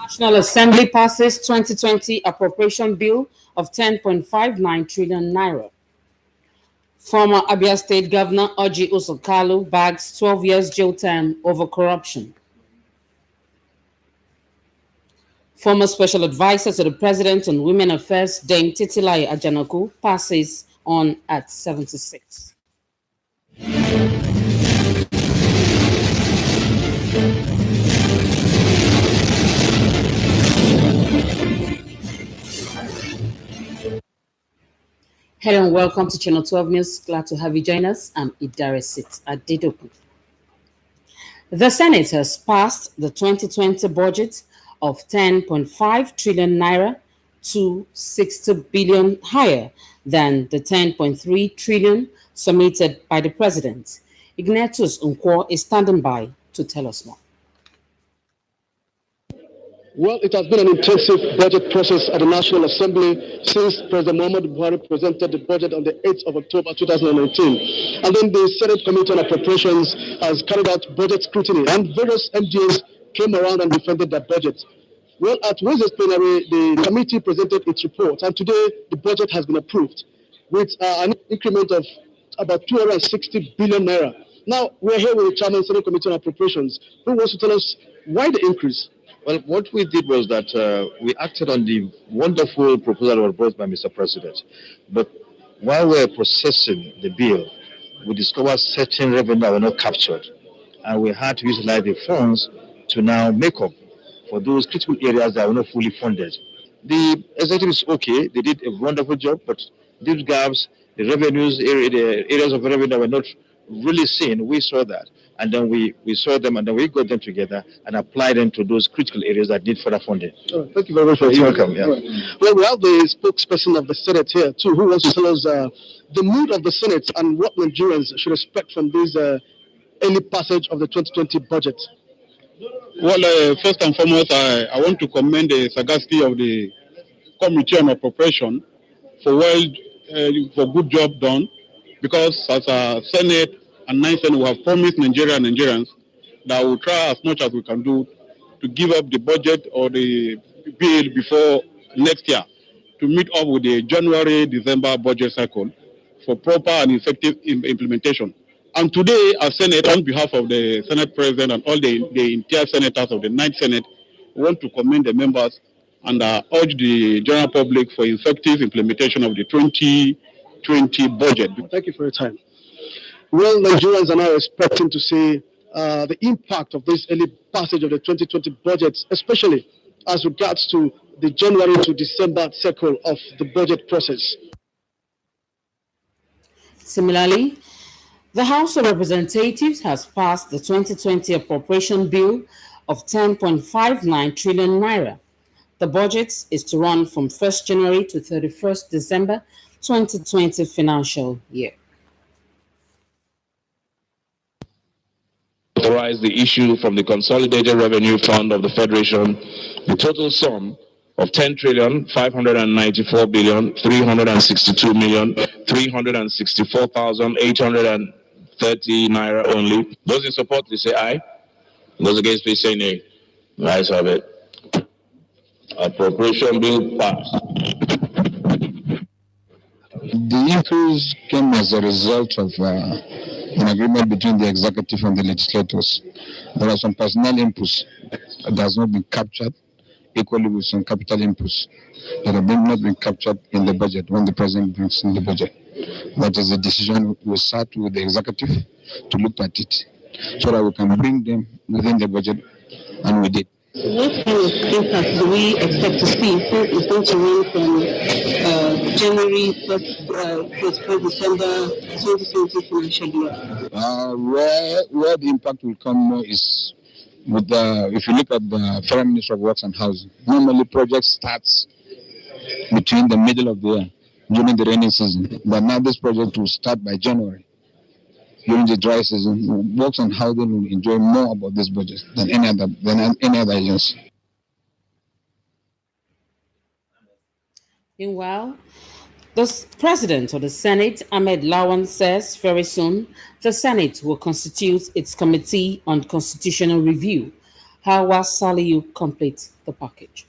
National Assembly passes 2020 appropriation bill of 10.59 trillion naira. Former Abia State Governor Oji Usokalu bags 12 years jail term over corruption. Former Special Advisor to the President on Women Affairs Dame Titilayo Ajanaku passes on at 76. Hello and welcome to Channel 12 News. Glad to have you join us. I'm Idarisit Adeokuta. The Senate has passed the 2020 budget of 10.5 trillion naira to 60 billion higher than the 10.3 trillion submitted by the President. Ignatius Nkwo is standing by to tell us more. Well, it has been an intensive budget process at the National Assembly since President Muhammadu Buhari presented the budget on the 8th of October 2019. And then the Senate Committee on Appropriations has carried out budget scrutiny, and various MDAs came around and defended that budget. Well, at Wednesday's plenary, the committee presented its report, and today the budget has been approved with an increment of about 260 billion naira. Now, we're here with the Chairman of the Senate Committee on Appropriations, who wants to tell us why the increase. Well, what we did was that we acted on the wonderful proposal that was brought by Mr. President. But while we were processing the bill, we discovered certain revenue that were not captured. And we had to utilize the funds to now make up for those critical areas that were not fully funded. The executive is okay. They did a wonderful job, but these gaps, the revenues, the areas of revenue that were not really seen, we saw that. And then we saw them, and then we got them together and applied them to those critical areas that need further funding. Thank you very much for You're welcome. Yeah. Well, we have the spokesperson of the Senate here, too, who wants to tell us the mood of the Senate and what Nigerians should expect from this early passage of the 2020 budget. Well, first and foremost, I want to commend the sagacity of the Committee on Appropriation for good job done, because as a Senate and Ninth Senate, we have promised Nigeria and Nigerians that we'll try as much as we can do to give up the budget or the bill before next year to meet up with the January-December budget cycle for proper and effective implementation. And today, as Senate, on behalf of the Senate President and all the entire senators of the Ninth Senate, we want to commend the members and urge the general public for effective implementation of the 2020 budget. Thank you for your time. Well, Nigerians are now expecting to see the impact of this early passage of the 2020 budget, especially as regards to the January to December cycle of the budget process. Similarly, the House of Representatives has passed the 2020 appropriation bill of 10.59 trillion naira. The budget is to run from 1st January to 31st December 2020 financial year. Authorize the issue from the Consolidated Revenue Fund of the Federation the total sum of 10,594,364,364,830 naira only. Those in support, please say aye. Those against, please say nay. The ayes have it. Appropriation bill passed. The increase came as a result of an agreement between the executive and the legislators. There are some personnel inputs that has not been captured, equally with some capital inputs that have not been captured in the budget when the president brings in the budget. That is a decision we sat with the executive to look at it so that we can bring them within the budget, and we did. What kind of impact do we expect to see since it's going to run from January 1st, December 2020 financial year? Where the impact will come more is with if you look at the Federal Ministry of Works and Housing. Normally, project starts between the middle of the year during the rainy season, but now this project will start by January. During the dry season, Works and Housing will enjoy more about this budget than any other agency. Meanwhile, the President of the Senate, Ahmed Lawan, says very soon the Senate will constitute its Committee on Constitutional Review. Hawa Saliu completes the package.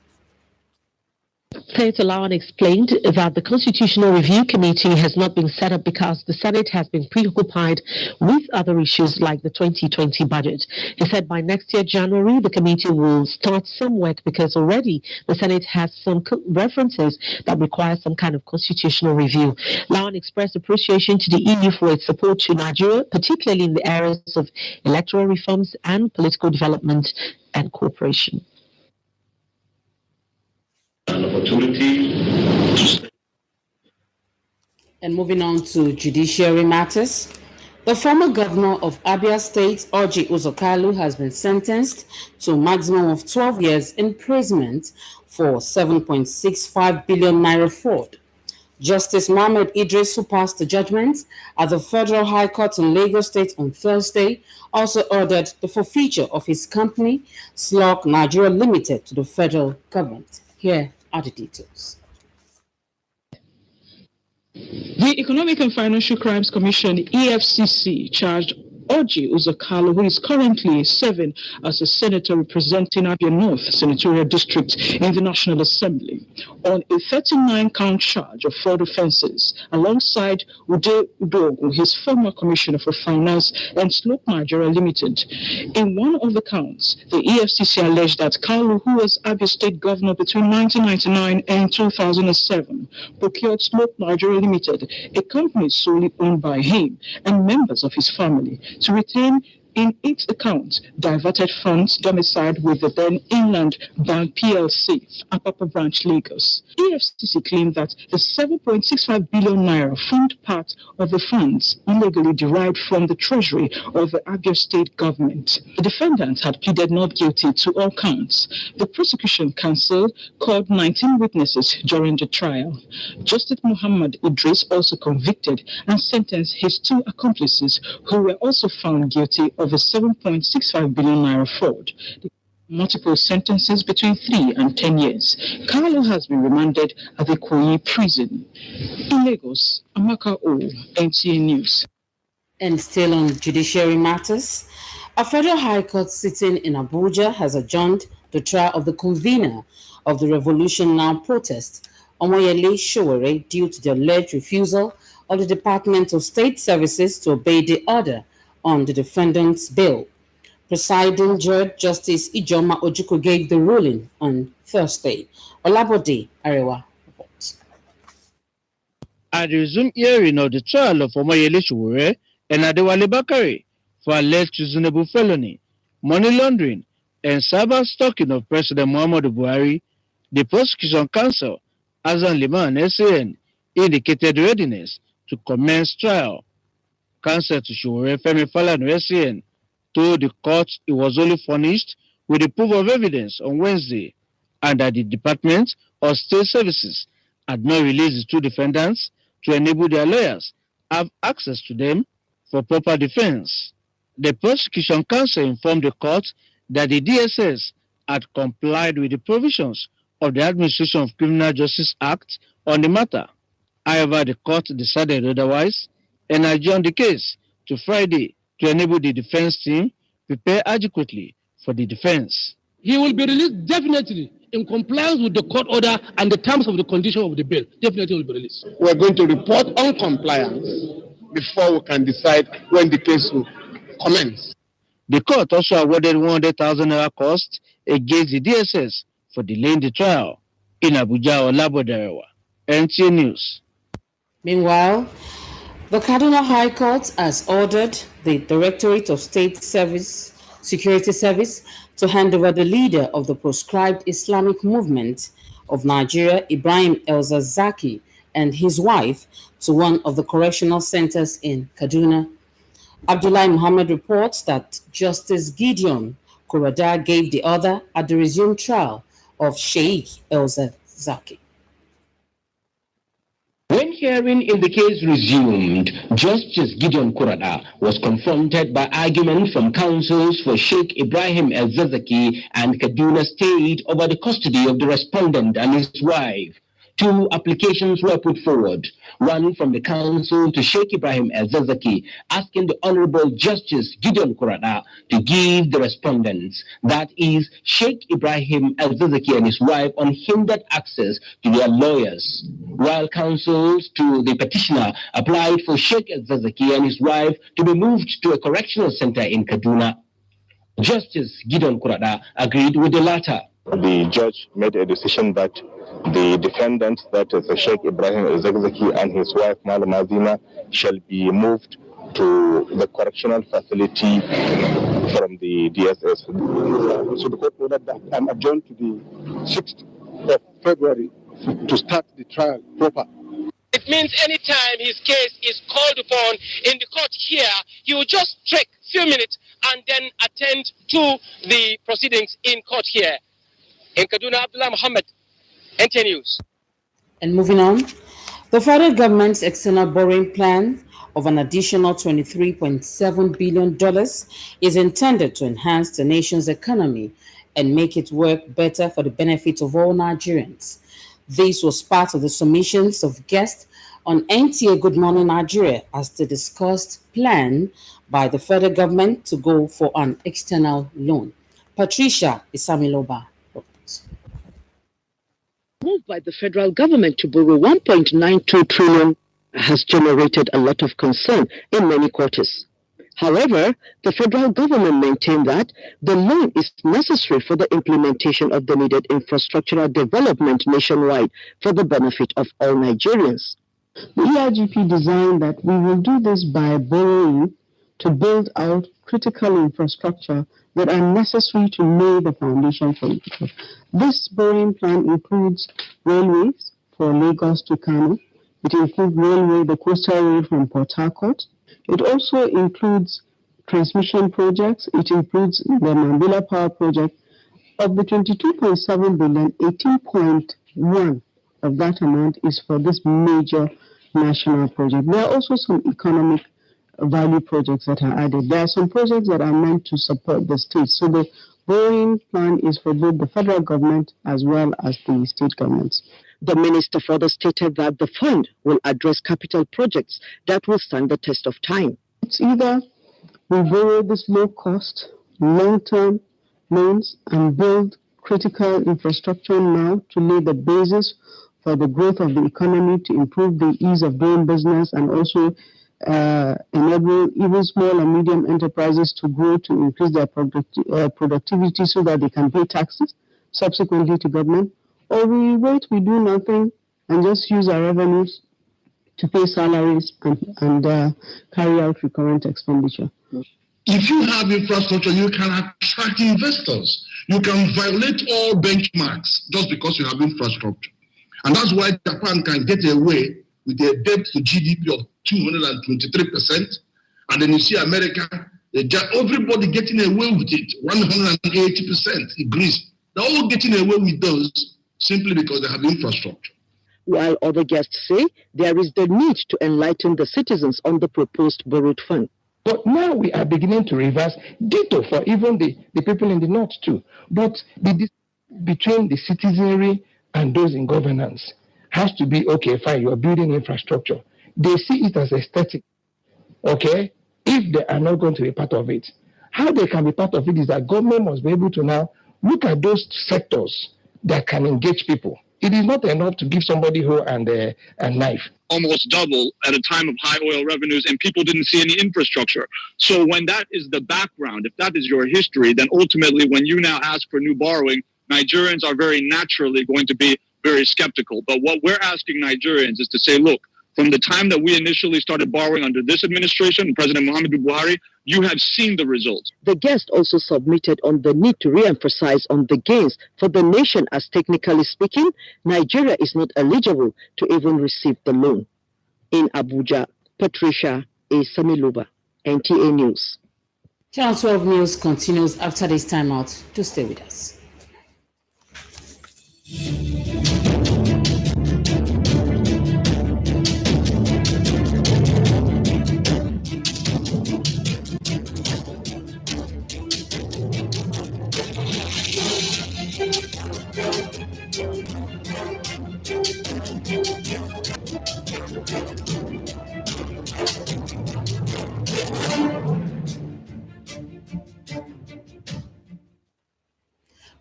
Senator Lawan explained that the Constitutional Review Committee has not been set up because the Senate has been preoccupied with other issues like the 2020 budget. He said by next year, January, the committee will start some work because already the Senate has some references that require some kind of constitutional review. Lawan expressed appreciation to the EU for its support to Nigeria, particularly in the areas of electoral reforms and political development and cooperation. And moving on to judiciary matters, the former governor of Abia State, Orji Uzokalu, has been sentenced to a maximum of 12 years imprisonment for 7.65 billion naira fraud. Justice Mohammed Idris, who passed the judgment at the Federal High Court in Lagos State on Thursday, also ordered the forfeiture of his company, Slug Nigeria Limited, to the federal government. Here are the details. The Economic and Financial Crimes Commission, EFCC, charged Orji Uzokalu, who is currently serving as a senator representing Abia North Senatorial District in the National Assembly, on a 39-count charge of fraud offences, alongside Ude Udogu, his former Commissioner for Finance, and Slope Nigeria Limited. In one of the counts, the EFCC alleged that Kalu, who was Abia State Governor between 1999 and 2007, procured Slope Nigeria Limited, a company solely owned by him and members of his family, to retain in its account diverted funds domiciled with the then Inland Bank PLC, Apapa Branch, Lagos. EFCC claimed that the 7.65 billion naira formed part of the funds illegally derived from the treasury of the Abia State government. The defendant had pleaded not guilty to all counts. The prosecution counsel called 19 witnesses during the trial. Justice Muhammad Idris also convicted and sentenced his two accomplices, who were also found guilty of a 7.65 billion naira fraud. Multiple sentences between 3 and 10 years. Carlo has been remanded at the Ikoyi prison. In Lagos, Amaka O, NTA News. And still on judiciary matters, a federal high court sitting in Abuja has adjourned the trial of the convener of the Revolution Now protest, Omoyele Sowore, due to the alleged refusal of the Department of State Services to obey the order on the defendant's bail. Presiding Judge Justice Ijoma Ojukwu gave the ruling on Thursday. Olabode Arewa reports. At the resumed hearing of the trial of Omoyele Sowore and Adewale Bakare for alleged treasonable felony, money laundering, and cyber stalking of President Muhammadu Buhari, the prosecution counsel, Hassan Liman SAN, indicated readiness to commence trial. Counsel to Sowore, Femi Falana SAN, told the court he was only furnished with the proof of evidence on Wednesday and that the Department of State Services had not released the two defendants to enable their lawyers have access to them for proper defense. The prosecution counsel informed the court that the DSS had complied with the provisions of the Administration of Criminal Justice Act on the matter. However, the court decided otherwise and adjourned the case to Friday to enable the defense team prepare adequately for the defense. He will be released definitely in compliance with the court order and the terms of the condition of the bail. Definitely will be released. We're going to report on compliance before we can decide when the case will commence. The court also awarded 100,000 naira cost against the DSS for delaying the trial. In Abuja, Olabode Arewa, NTA News. Meanwhile, the Kaduna High Court has ordered the Directorate of State Security Service to hand over the leader of the proscribed Islamic movement of Nigeria, Ibrahim El-Zakzaky, and his wife to one of the correctional centers in Kaduna. Abdullahi Muhammad reports that Justice Gideon Kurada gave the order at the resumed trial of Sheikh El-Zakzaky. When hearing in the case resumed, Justice Gideon Kurada was confronted by argument from counsels for Sheikh Ibrahim El-Zakzaky and Kaduna State over the custody of the respondent and his wife. Two applications were put forward, one from the council to Sheikh Ibrahim El-Zazaki, asking the Honorable Justice Gideon Kurada to give the respondents, that is Sheikh Ibrahim El-Zazaki and his wife, unhindered access to their lawyers, while counsels to the petitioner applied for Sheikh El-Zazaki and his wife to be moved to a correctional center in Kaduna. Justice Gideon Kurada agreed with the latter. The judge made a decision that the defendant, that is Sheikh Ibrahim El-Zagzaki and his wife Malama Azima, shall be moved to the correctional facility from the DSS. So the court ordered that I'm adjourned to the 6th of February to start the trial proper. It means anytime his case is called upon in the court here, he will just take a few minutes and then attend to the proceedings in court here. In Kaduna, Abdullah Muhammad, Nta News. And moving on, the federal government's external borrowing plan of an additional $23.7 billion is intended to enhance the nation's economy and make it work better for the benefit of all Nigerians. This was part of the submissions of guests on NTA Good Morning Nigeria as the discussed plan by the federal government to go for an external loan. Patricia Isamiloba. Move by the federal government to borrow 1.92 trillion has generated a lot of concern in many quarters. However, the federal government maintained that the loan is necessary for the implementation of the needed infrastructural development nationwide for the benefit of all Nigerians. The ERGP designed that we will do this by borrowing to build out critical infrastructure that are necessary to lay the foundation for it. This borrowing plan includes railways for Lagos to Kano. It includes the coastal road from Port Harcourt. It also includes transmission projects. It includes the Mambila Power Project. Of the 22.7 billion, 18.1 of that amount is for this major national project. There are also some economic value projects that are added. There are some projects that are meant to support the state. So the borrowing plan is for both the federal government as well as the state governments. The minister further stated that the fund will address capital projects that will stand the test of time. It's either we borrow this low-cost, long-term loans and build critical infrastructure now to lay the basis for the growth of the economy, to improve the ease of doing business, and also enable even small and medium enterprises to grow, to increase their productivity so that they can pay taxes subsequently to government. Or we wait, we do nothing, and just use our revenues to pay salaries and carry out recurrent expenditure. If you have infrastructure, you can attract investors. You can violate all benchmarks just because you have infrastructure. And that's why Japan can get away with a debt to GDP of 223%. And then you see America, everybody getting away with it, 180%. Greece, they're all getting away with those simply because they have infrastructure. While other guests say there is the need to enlighten the citizens on the proposed borrowed fund. But now we are beginning to reverse ditto for even the people in the north too. But between the citizenry and those in governance has to be, okay, fine, you're building infrastructure. They see it as aesthetic, okay, if they are not going to be part of it. How they can be part of it is that government must be able to now look at those sectors that can engage people. It is not enough to give somebody hoe and a knife. Almost double at a time of high oil revenues, and people didn't see any infrastructure. So when that is the background, if that is your history, then ultimately when you now ask for new borrowing, Nigerians are very naturally going to be very skeptical. But what we're asking Nigerians is to say, look, from the time that we initially started borrowing under this administration, President Muhammadu Buhari, you have seen the results. The guest also submitted on the need to re-emphasize on the gains for the nation, as technically speaking, Nigeria is not eligible to even receive the loan. In Abuja, Patricia A. Samiluba, NTA News. Channel 12 News continues after this timeout. To stay with us.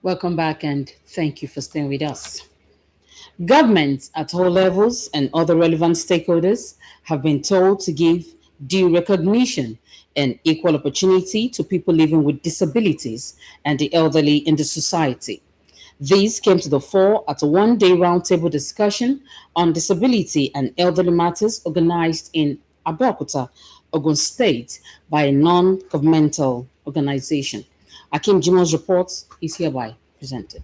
Welcome back and thank you for staying with us. Governments at all levels and other relevant stakeholders have been told to give due recognition and equal opportunity to people living with disabilities and the elderly in the society. These came to the fore at a one-day roundtable discussion on disability and elderly matters organized in Abeokuta, Ogun State by a non-governmental organization. Akim Jimo's report is hereby presented.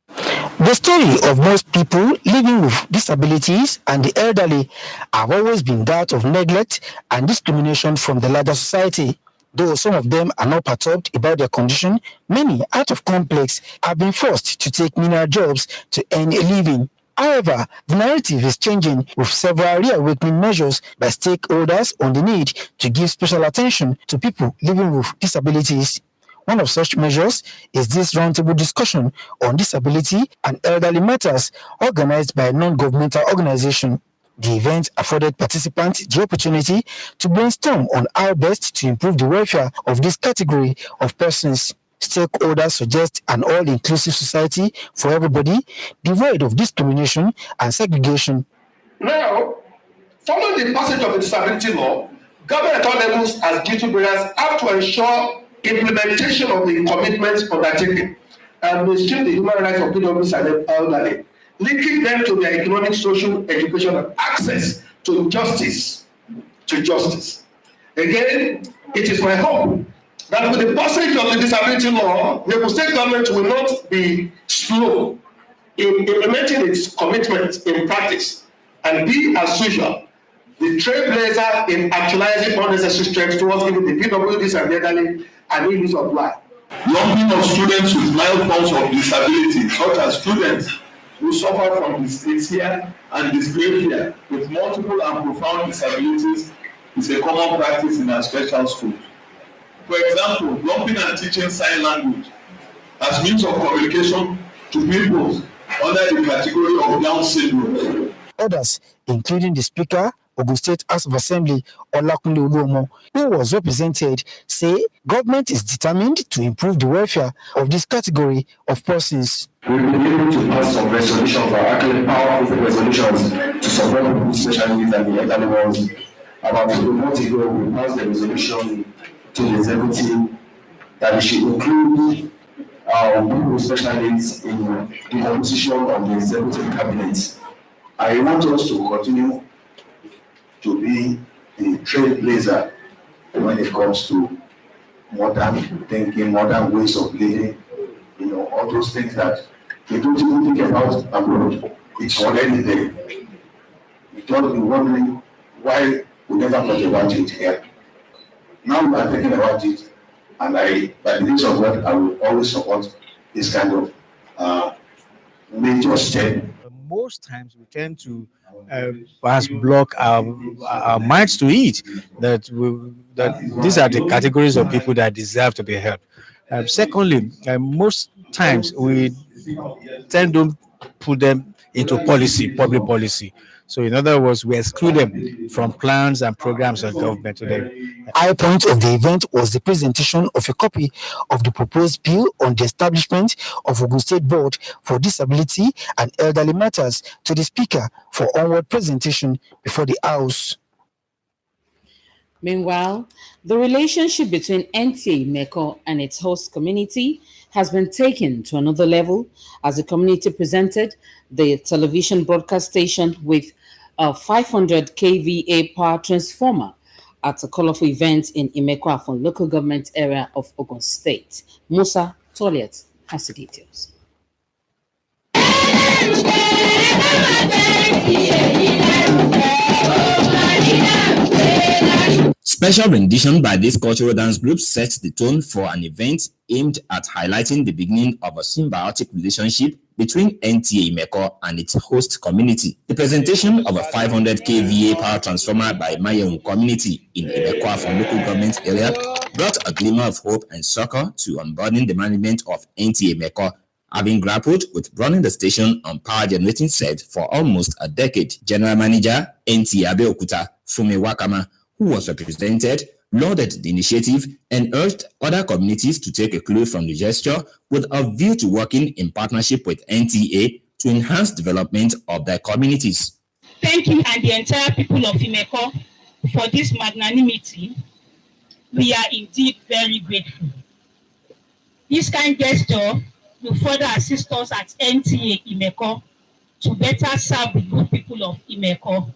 The story of most people living with disabilities and the elderly have always been that of neglect and discrimination from the larger society. Though some of them are not perturbed about their condition, many out of complex have been forced to take menial jobs to earn a living. However, the narrative is changing with several reawakening measures by stakeholders on the need to give special attention to people living with disabilities. One of such measures is this roundtable discussion on disability and elderly matters organized by a non-governmental organization. The event afforded participants the opportunity to brainstorm on how best to improve the welfare of this category of persons. Stakeholders suggest an all-inclusive society for everybody, devoid of discrimination and segregation. Now, following the passage of the disability law, government at all levels as duty bearers have to ensure implementation of the commitments undertaken and mainstream the human rights of PWs and elderly, linking them to their economic, social, education, and access to justice. Again, it is my hope that with the passage of the disability law, the state government will not be slow in implementing its commitments in practice and be, as usual, the trailblazer in actualizing unnecessary strength towards giving the PWDs and the elderly an ease of life. Lumping of students with mild forms of disability, such as students who suffer from dyslexia and dysgraphia with multiple and profound disabilities, is a common practice in our special schools. For example, lumping and teaching sign language as means of communication to people under the category of Down syndrome. Others, including the Speaker, Ogun State House of Assembly, Olakunle Oluomo, who was represented, say government is determined to improve the welfare of this category of persons. We've been able to pass some resolutions, actually powerful resolutions, to support people with special needs and the elderly ones. About a month ago, we passed the resolution to the executive that we should include people with special needs in the composition of the executive cabinet. I want us to continue to be the trailblazer when it comes to modern thinking, modern ways of living, all those things that we don't even think about abroad. It's already there. We don't be wondering why we never thought about it here. Now we are thinking about it, and by the grace of God, I will always support this kind of major step. Most times we tend to perhaps block our minds to it that these are the categories of people that deserve to be helped. Secondly, most times we tend to put them into public policy. So in other words, we exclude them from plans and programs of government today. High point of the event was the presentation of a copy of the proposed bill on the establishment of Ogun State Board for Disability and Elderly Matters to the Speaker for onward presentation before the House. Meanwhile, the relationship between Nta Abeokuta and its host community has been taken to another level as the community presented the television broadcast station with a 500 kVA power transformer at a colorful event in Abeokuta local government area of Ogun State. Musa Toliet has the details. Special rendition by this cultural dance group sets the tone for an event aimed at highlighting the beginning of a symbiotic relationship between Nta Abeokuta and its host community. The presentation of a 500 kVA power transformer by Mayeun community in Abeokuta from local government area brought a glimmer of hope and succor to unburdening the management of Nta Abeokuta, having grappled with running the station on power generating set for almost a decade. General Manager Nta Abeokuta Fume Wakama, who was represented, lauded the initiative and urged other communities to take a clue from the gesture with a view to working in partnership with NTA to enhance development of their communities. Thank you and the entire people of Imeko for this magnanimity. We are indeed very grateful. This kind gesture will further assist us at NTA Imeko to better serve the good people of Imeko.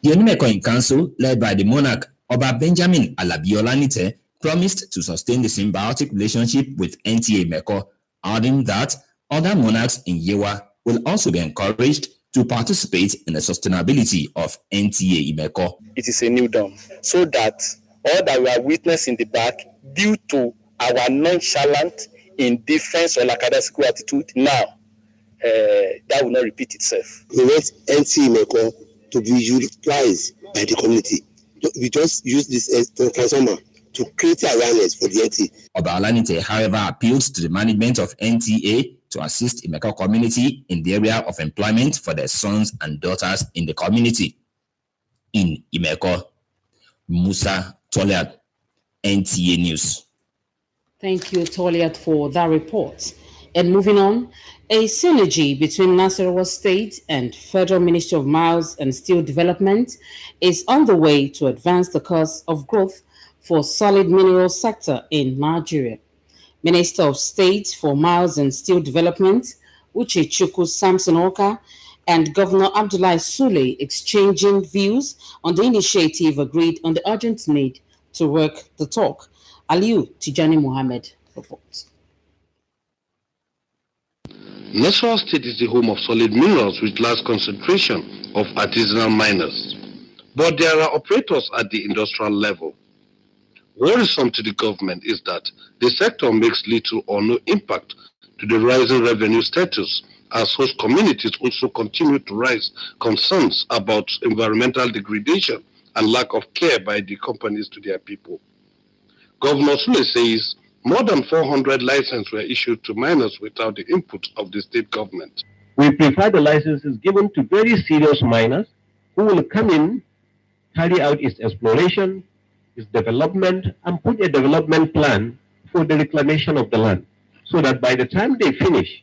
The Onimeko Council, led by the monarch Oba Benjamin Alabiolanite, promised to sustain the symbiotic relationship with NTA Imeko, adding that other monarchs in Yewa will also be encouraged to participate in the sustainability of NTA Imeko. It is a new dawn, so that all that we are witnessing in the back, due to our nonchalant, indifference or lackadaisical attitude, now that will not repeat itself. We want NTA Imeko to be utilized by the community. We just use this transformer to create awareness for the NTA. Oba Olanite, however, appealed to the management of NTA to assist Imeko community in the area of employment for their sons and daughters in the community. In Imeko, Musa Toliat, NTA News. Thank you, Toliat, for that report. And moving on, a synergy between Nasarawa State and Federal Ministry of Mines and Steel Development is on the way to advance the cause of growth for solid mineral sector in Nigeria. Minister of State for Mines and Steel Development, Uche Chukwu Samson Oka, and Governor Abdullahi Sule exchanging views on the initiative agreed on the urgent need to work the talk. Aliu Tijani Mohammed reports. Nasarawa State is the home of solid minerals with large concentration of artisanal miners. But there are operators at the industrial level. Worrisome to the government is that the sector makes little or no impact to the rising revenue status, as host communities also continue to raise concerns about environmental degradation and lack of care by the companies to their people. Governor Sule says more than 400 licenses were issued to miners without the input of the state government. We prefer the licenses given to very serious miners who will come in, carry out its exploration, its development, and put a development plan for the reclamation of the land, so that by the time they finish,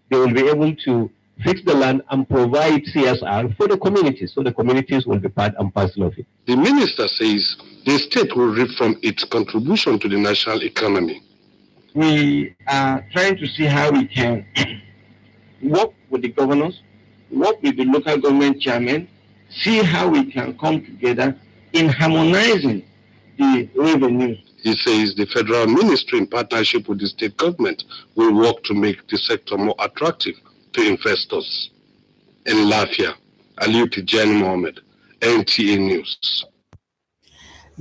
they will be able to fix the land and provide CSR for the communities, so the communities will be part and parcel of it. The minister says the state will reap from its contribution to the national economy. We are trying to see how we can work with the governors, work with the local government chairmen, see how we can come together in harmonizing the revenues. He says the federal ministry, in partnership with the state government, will work to make the sector more attractive to investors. In Lafia, Aliu Tijani Mohammed, NTA News.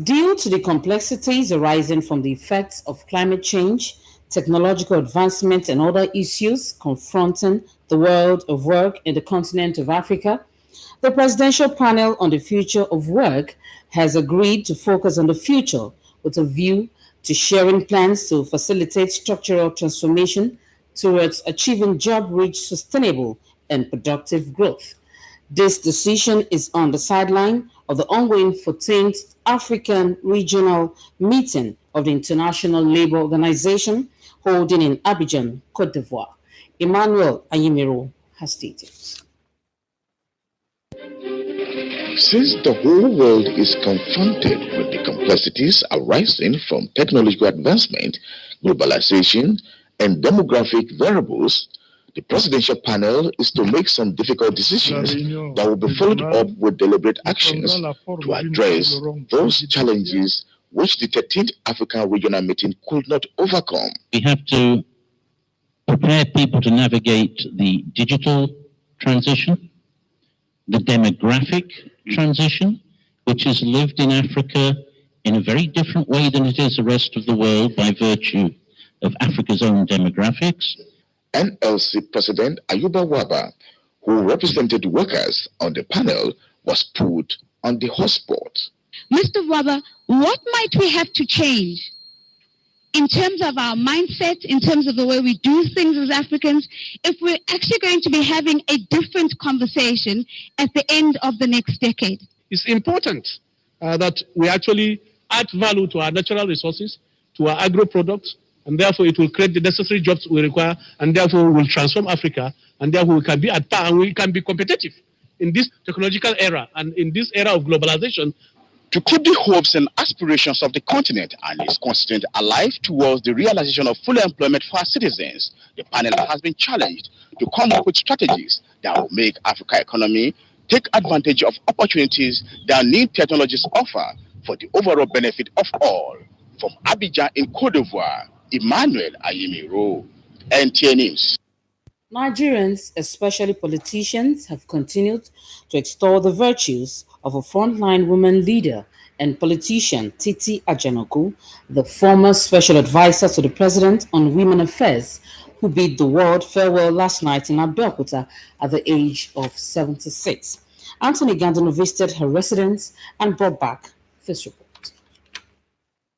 Due to the complexities arising from the effects of climate change, technological advancement, and other issues confronting the world of work in the continent of Africa, the Presidential Panel on the Future of Work has agreed to focus on the future with a view to sharing plans to facilitate structural transformation towards achieving job-rich, sustainable, and productive growth. This decision is on the sideline of the ongoing 14th African Regional Meeting of the International Labour Organization holding in Abidjan, Côte d'Ivoire. Emmanuel Ayimiro has details. Since the whole world is confronted with the complexities arising from technological advancement, globalization, and demographic variables, the presidential panel is to make some difficult decisions that will be followed up with deliberate actions to address those challenges which the 13th African Regional Meeting could not overcome. We have to prepare people to navigate the digital transition, the demographic transition, which is lived in Africa in a very different way than it is the rest of the world by virtue of Africa's own demographics. NLC President Ayuba Waba, who represented workers on the panel, was put on the hot spot. Mr. Waba, what might we have to change in terms of our mindset, in terms of the way we do things as Africans, if we're actually going to be having a different conversation at the end of the next decade? It's important that we actually add value to our natural resources, to our agro products, and therefore it will create the necessary jobs we require, and therefore we will transform Africa, and therefore we can be at par and we can be competitive in this technological era and in this era of globalization. To keep the hopes and aspirations of the continent and its constituent alive towards the realization of full employment for our citizens, the panel has been challenged to come up with strategies that will make Africa economy take advantage of opportunities that new technologies offer for the overall benefit of all. From Abidjan in Cote d'Ivoire, Emmanuel Ayimiro, NTA News. Nigerians, especially politicians, have continued to extol the virtues of a frontline woman leader and politician, Nta Abeokuta, the former special advisor to the president on women affairs, who bid the world farewell last night in Abeokuta at the age of 76. Anthony Gandon visited her residence and brought back this report.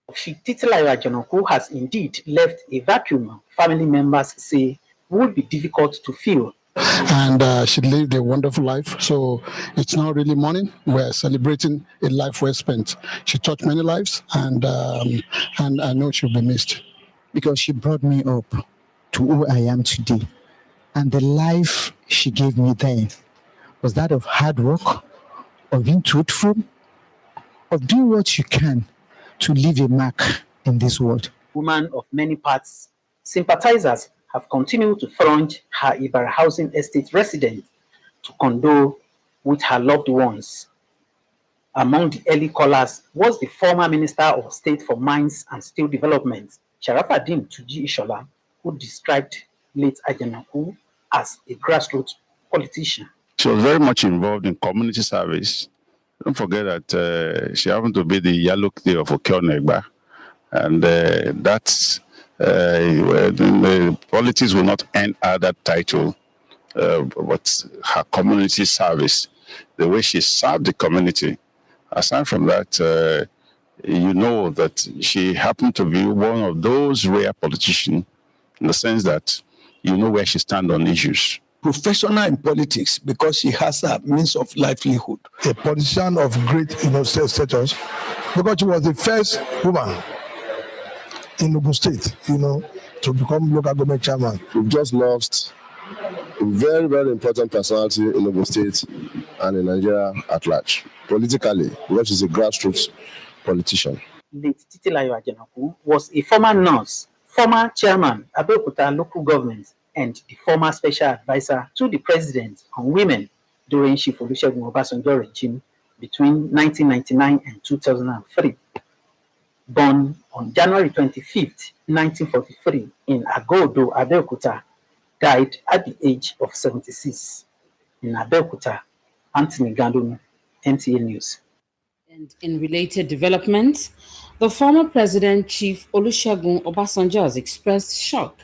Nta Abeokuta has indeed left a vacuum family members say would be difficult to fill. And she lived a wonderful life. So it's not really mourning. We're celebrating a life well spent. She touched many lives, and I know she'll be missed. Because she brought me up to who I am today. And the life she gave me then was that of hard work, of being truthful, of doing what you can to leave a mark in this world. Woman of many parts, sympathizers have continued to throng her Ibarra housing estate resident to condole with her loved ones. Among the early callers was the former Minister of State for Mines and Steel Development, Sharafaddin Tuji Ishola, who described late Abeokuta as a grassroots politician. She was very much involved in community service. Don't forget that she happened to be the Yaluk of Okeonegba, and that's the politics will not end at that title, but her community service, the way she served the community. Aside from that, you know that she happened to be one of those rare politicians in the sense that you know where she stands on issues. Professional in politics because she has a means of livelihood. A politician of great status because she was the first woman in Ogun State, to become local government chairman. We've just lost a very, very important personality in Ogun State and in Nigeria at large. Politically, because she's a grassroots politician. Late Nta Abeokuta was a former nurse, former chairman, Abeokuta local government, and the former special advisor to the president on women during Chief Olusegun Obasanjo regime between 1999 and 2003. Born on January 25th, 1943 in Agodo, Abeokuta, died at the age of 76. In Abeokuta, Anthony Gandon, NTA News. And in related developments, the former president, Chief Olusegun Obasanjo, has expressed shock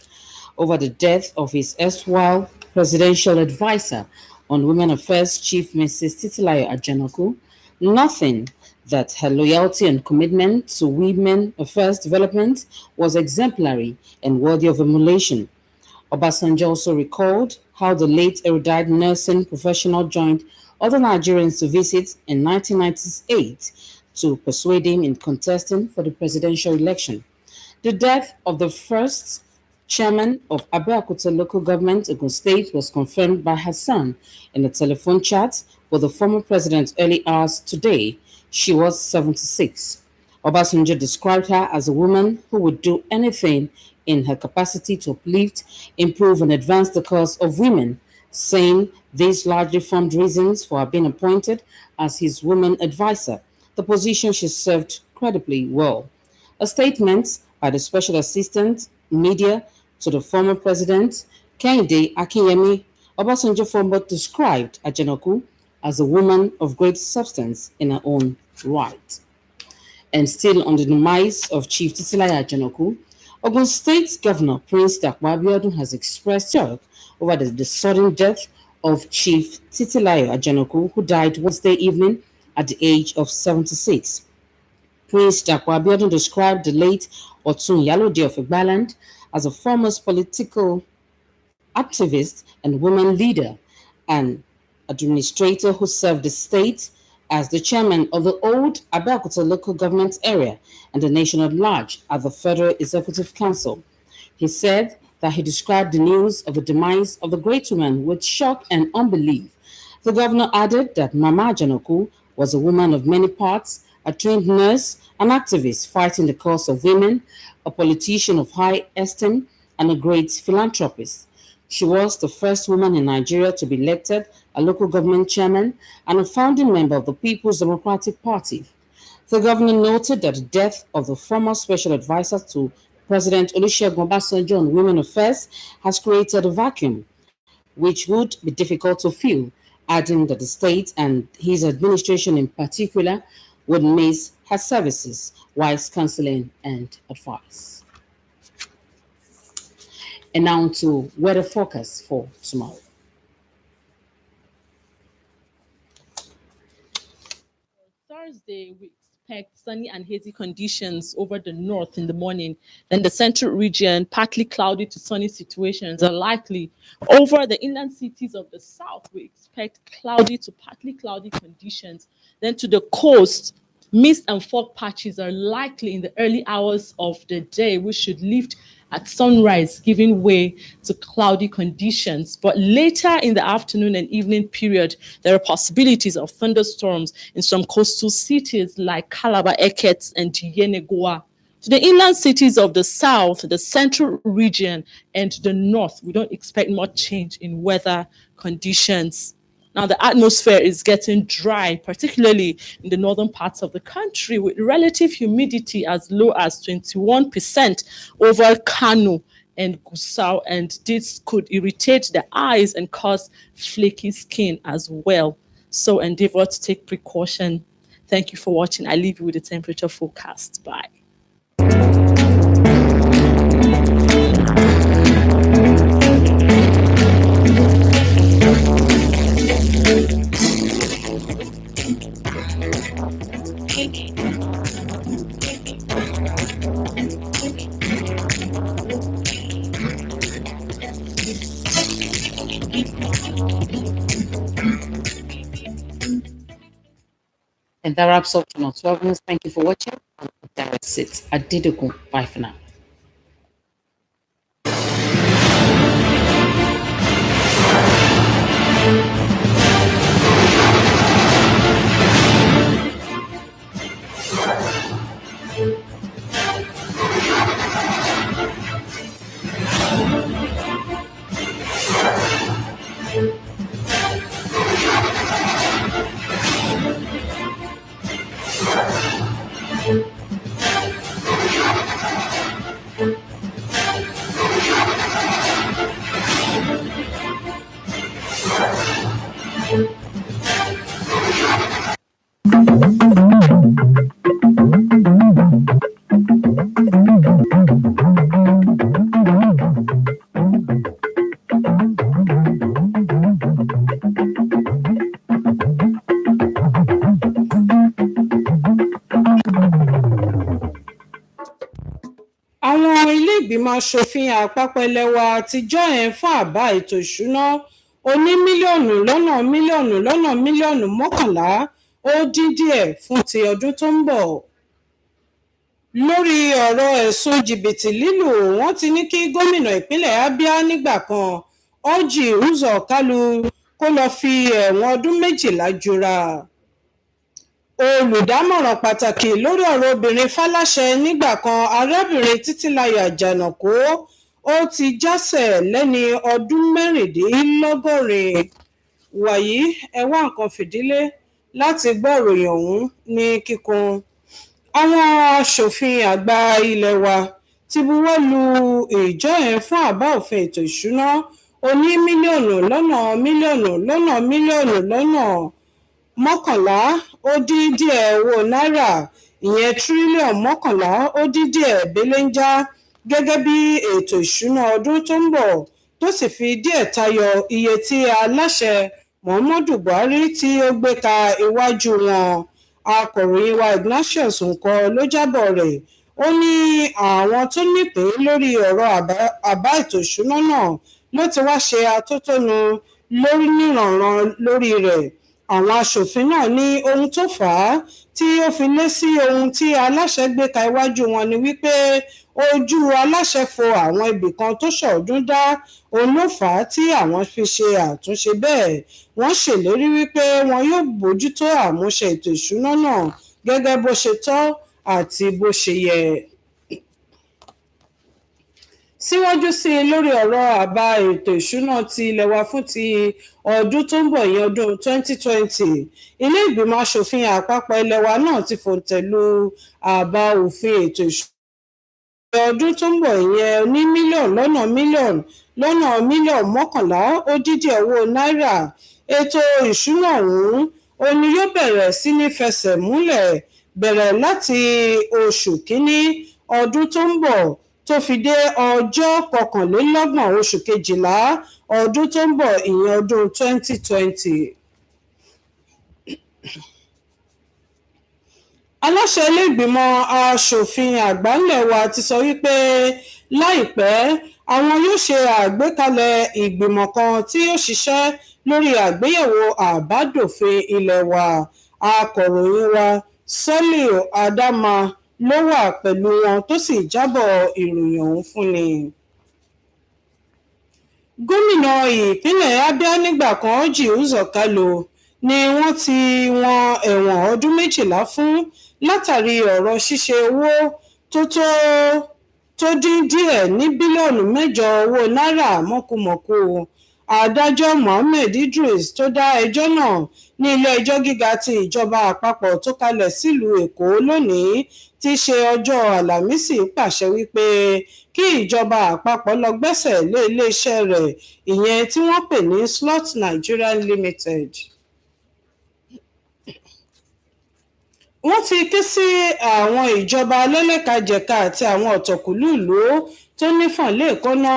over the death of his erstwhile presidential advisor on women affairs, Chief Mrs. Titilayo Abeokuta, nothing that her loyalty and commitment to women affairs development was exemplary and worthy of emulation. Obasanjo also recalled how the late erudite nursing professional joined other Nigerians to visit in 1998 to persuade him in contesting for the presidential election. The death of the first chairman of Abeokuta local government, Ogun State, was confirmed by her son in a telephone chat with the former president early hours today. She was 76. Obasanjo described her as a woman who would do anything in her capacity to uplift, improve, and advance the cause of women, saying these largely formed reasons for her being appointed as his woman advisor, the position she served credibly well. A statement by the special assistant media to the former president, Kehinde Akinyemi, Obasanjo former described Abeokuta as a woman of great substance in her own right. And still on the demise of Chief Titilayo Abeokuta, Ogun State Governor Prince Nta Abeokuta has expressed shock over the sudden death of Chief Titilayo Abeokuta, who died Wednesday evening at the age of 76. Prince Nta Abeokuta described the late Otun Yalode of Igbaland as a former political activist and woman leader and administrator who served the state as the chairman of the old Abeokuta local government area and the nation at large at the Federal Executive Council. He said that he described the news of the demise of the great woman with shock and unbelief. The governor added that Mama Janoku was a woman of many parts, a trained nurse, an activist fighting the cause of women, a politician of high esteem, and a great philanthropist. She was the first woman in Nigeria to be elected a local government chairman and a founding member of the People's Democratic Party. The governor noted that the death of the former special advisor to President Olusegun Obasanjo on Women Affairs has created a vacuum, which would be difficult to fill, adding that the state and his administration in particular would miss her services, wise counseling, and advice. And now to weather forecast for tomorrow. Thursday, we expect sunny and hazy conditions over the north in the morning. Then the central region, partly cloudy to sunny situations are likely. Over the inland cities of the south, we expect cloudy to partly cloudy conditions. Then to the coast, mist and fog patches are likely in the early hours of the day, which should lift at sunrise, giving way to cloudy conditions. But later in the afternoon and evening period, there are possibilities of thunderstorms in some coastal cities like Calabar, Eket, and Yenegoa. To the inland cities of the south, the central region, and the north, we don't expect much change in weather conditions. Now, the atmosphere is getting dry, particularly in the northern parts of the country, with relative humidity as low as 21% over Kano and Gusau, and this could irritate the eyes and cause flaky skin as well. So endeavor to take precaution. Thank you for watching. I leave you with the temperature forecast. Bye. And that wraps up Channel 12 News. Thank you for watching. That's it. Adidogun. Bye for now. Àwọn ilé ìgbìmọ̀ aṣòfin àpapọ̀ ilẹ̀ wa ti jọyìn fún àbá ètò ìṣúná oní mílíọ̀nù lọ́nà mílíọ̀nù mọ́kànlá ó dín díẹ̀ fún ti ọdún tó ń bọ̀. Lórí ọ̀rọ̀ ẹ̀sùn jìbìtì lílù, wọ́n ti ní kí gómìnà ìpínlẹ̀ Abia nígbà kan Orji Uzor Kalu kó lọ fi ẹ̀wọ̀n ọdún 12 jura. Olùdámọ̀ràn pàtàkì lórí ọ̀rọ̀ obìnrin fáláṣẹ nígbà kan arábìnrin Títílayọ̀ Àjànàkú ó ti jásẹ̀ lẹ́ni ọdún 86. Wàyí ẹ wá nǹkan fìdílé láti gbọ́ ìròyìn ọ̀hún ní kíkún. Àwọn aṣòfin àgbà ilé wa ti buwọ́ lu ìjọyìn fún àbá òfin ètò ìṣúná oní mílíọ̀nù lọ́nà mọ́kànlá ó dín díẹ̀ owó náírà, ìyẹn tírílíọ̀nù 11 ó dín díẹ̀ belenja gẹ́gẹ́ bí ètò ìṣúná ọdún tó ń bọ̀, tó sì fi díẹ̀ tayọ iye tí aláṣẹ Muhammadu Buhari tí ó gbé ka iwájú wọn. Akọ̀ròyìn wa Ignatius Nkọ ló jábọ̀ rẹ̀. Ó ní àwọn tó nípìn lórí ọ̀rọ̀ àbá ètò ìṣúná náà ló ti wá ṣe atótónu lórí níranran lórí rẹ̀. Àwọn aṣòfin náà ní ohun tó fà á tí ó fi lé sí ohun tí aláṣẹ gbé ka iwájú wọn ni wípé ojú aláṣẹ fo àwọn ibì kan tó ṣọ̀ọ́dún dá, òun ló fà á tí àwọn fi ṣe àtúnṣe bẹ́ẹ̀. Wọ́n ṣèlérí wípé wọn yóò bójútó àmúṣe ètò ìṣúná náà gẹ́gẹ́ bó ṣe tọ́ àti bó ṣe yẹ. Síwájú sí i lórí ọ̀rọ̀ àbá ètò ìṣúná ti ilẹ̀ wa fún ti ọdún tó ń bọ̀ ìyẹn ọdún 2020, ilé ìgbìmọ̀ aṣòfin àpapọ̀ ilẹ̀ wa náà ti fòǹtẹ̀ lu àbá òfin ètò ìṣúná ọdún tó ń bọ̀ ìyẹn ní mílíọ̀nù lọ́nà mílíọ̀nù 11 ó dídì owó náírà. Ètò ìṣúná ọ̀hún ni yóò bẹ̀rẹ̀ sí ní fẹsẹ̀ múlẹ̀ bẹ̀rẹ̀ láti oṣù kínní ọdún tó ń bọ̀ tó fi dé ọjọ́ 29 oṣù kejìlá ọdún tó ń bọ̀ ìyẹn ọdún 2020. Aláṣẹ ilé ìgbìmọ̀ aṣòfin àgbà ilẹ̀ wa ti sọ wípé láìpẹ́ àwọn yóò ṣe àgbékalẹ̀ ìgbìmọ̀ kan tí yóò ṣiṣẹ́ lórí àgbéyẹ̀wò àbádòfin ilẹ̀ wa. Akọ̀ròyìn wa Sọ́líù Adáma ló wà pẹ̀lú wọn tó sì jábọ̀ ìròyìn ọ̀hún fúnni. Gómìnà ìpínlẹ̀ Abia nígbà kan Jiuzo Kalo ni wọ́n ti wọ́n ẹ̀wọ̀n ọdún 12 fún látàrí ọ̀rọ̀ ṣíṣe owó tó dín díẹ̀ ní bílíọ̀nù 8 owó náírà mọ̀kùmọ̀kù. Adájọ́ Mohammed Idris tó dá ẹjọ́ náà ní ilé-ẹjọ́ gíga ti ìjọba àpapọ̀ tó kalẹ̀ sílùú Èkó lónìí tí í ṣe ọjọ́ Àlàmísì pàṣẹ wípé kí ìjọba àpapọ̀ lọ gbẹ́sẹ̀ lé iléeṣẹ́ rẹ̀ ìyẹn tí wọ́n pè ní Slot Nigeria Limited. Wọ́n ti ké sí àwọn ìjọba lẹ́lẹ́kajẹ̀ka àti àwọn ọ̀tọ̀kùlú ìlú tó nífọ̀n léèkánná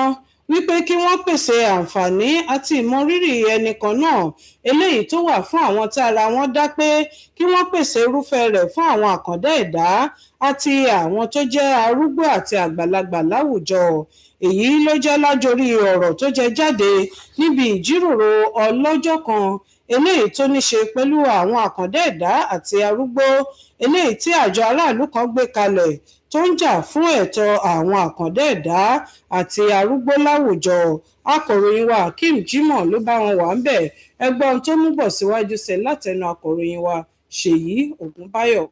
wípé kí wọ́n pèsè àǹfààní àti ìmọrírì ẹnìkan náà eléyìí tó wà fún àwọn tí ara wọn dá pé kí wọ́n pèsè irúfẹ́ rẹ̀ fún àwọn àkàndá ẹ̀dá àti àwọn tó jẹ́ arúgbó àti àgbàlagbà láwùjọ. Èyí ló jẹ́ lájorí ọ̀rọ̀ tó jẹ jáde níbi ìjíròrò ọlọ́jọ́ kan eléyìí tó ní ṣe pẹ̀lú àwọn àkàndá ẹ̀dá àti arúgbó eléyìí tí àjọ aráàlú kan gbé kalẹ̀ tó ń jà fún ẹ̀tọ́ àwọn àkàndá ẹ̀dá àti arúgbó láwùjọ. Akọ̀ròyìn wa Hakeem Jimoh ló bá wọn wà ń bẹ̀. Ẹgbọ́n tó mú bọ̀ síwájú sí látẹnu akọ̀ròyìn wa Ṣèyí Ògúnbáyọ̀.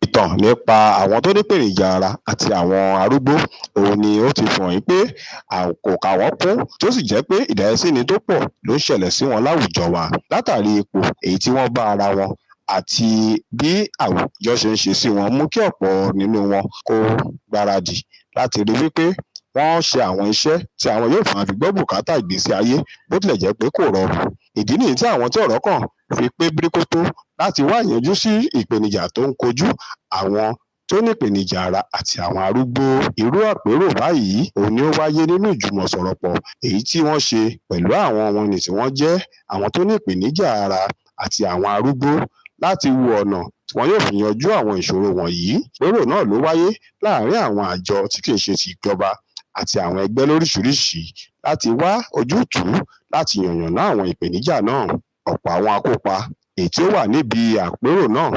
Ìtàn nípa àwọn tó ní ìpèníjà ara àti àwọn arúgbó òun ni ó ti fi hàn yín pé kò kà wọ́n kún tó sì jẹ́ pé ìdàyẹsíni tó pọ̀ ló ń ṣẹlẹ̀ sí wọn láwùjọ wa látàrí ipò èyí tí wọ́n bá ara wọn àti bí àwùjọ ṣe ń ṣe sí wọn mú kí ọ̀pọ̀ nínú wọn kó gbáradì láti rí wípé wọ́n ṣe àwọn iṣẹ́ tí àwọn yóò máa fi gbọ́ bùkátà ìgbésí ayé bó tilẹ̀ jẹ́ pé kò rọrùn. Ìdí nìyí tí àwọn tí ọ̀rọ̀ kàn fi pé bíríkótó láti wá ìyanjú sí ìpèníjà tó ń kojú àwọn tó ní ìpèníjà ara àti àwọn arúgbó. Irú àpérò báyìí òun ni ó wáyé nínú ìjùmọ̀sọ̀rọ̀pọ̀ èyí tí wọ́n ṣe pẹ̀lú àwọn wọ̀nnì tí wọ́n jẹ́ àwọn tó ní ìpèníjà ara àti àwọn arúgbó láti wo ọ̀nà tí wọn yóò fi yanjú àwọn ìṣòro wọ̀nyí. Àpérò náà ló wáyé láàárín àwọn àjọ tí kìí ṣe ti ìjọba àti àwọn ẹgbẹ́ lóríṣiríṣi láti wá ojútùú láti yànnàná àwọn ìpèníjà náà. Ọ̀pọ̀ àwọn akópa èyí tí ó wà níbi àpérò náà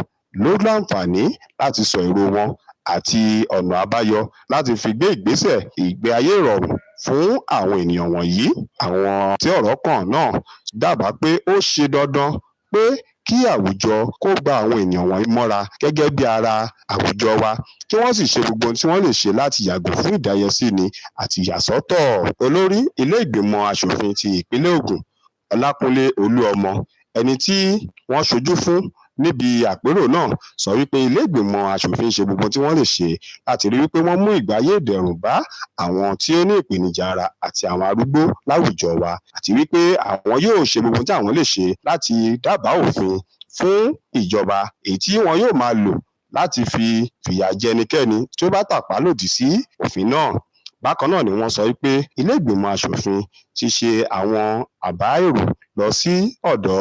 ló láǹfààní láti sọ èrò wọn àti ọ̀nà àbáyọ láti fi gbé ìgbésẹ̀ ìgbé ayé ìrọ̀rùn fún àwọn ènìyàn wọ̀nyí. Àwọn tí ọ̀rọ̀ kàn náà dábàá pé ó ṣe dandan pé kí àwùjọ kó gba àwọn ènìyàn wọ̀nyí mọ́ra gẹ́gẹ́ bí ara àwùjọ wa kí wọ́n sì ṣe gbogbo ohun tí wọ́n lè ṣe láti yàgò fún ìdáyẹsíni àti ìyàsọ́tọ̀. Olórí ilé ìgbìmọ̀ aṣòfin ti ìpínlẹ̀ Ògùn Ọlákúnlé Olúọmọ ẹni tí wọ́n ṣojú fún níbi àpérò náà sọ wípé ilé ìgbìmọ̀ aṣòfin ṣe gbogbo tí wọ́n lè ṣe láti rí wípé wọ́n mú ìgbáyé ìdẹ̀rùn bá àwọn tí ó ní ìpèníjà ara àti àwọn arúgbó láwùjọ wa àti wípé àwọn yóò ṣe gbogbo tí àwọn lè ṣe láti dábàá òfin fún ìjọba èyí tí wọn yóò máa lò láti fi fìyà jẹ ẹnikẹ́ni tí ó bá tàpá lòdì sí òfin náà. Bákan náà ni wọ́n sọ wípé ilé ìgbìmọ̀ aṣòfin ti ṣe àwọn àbá èrò lọ sí ọ̀dọ̀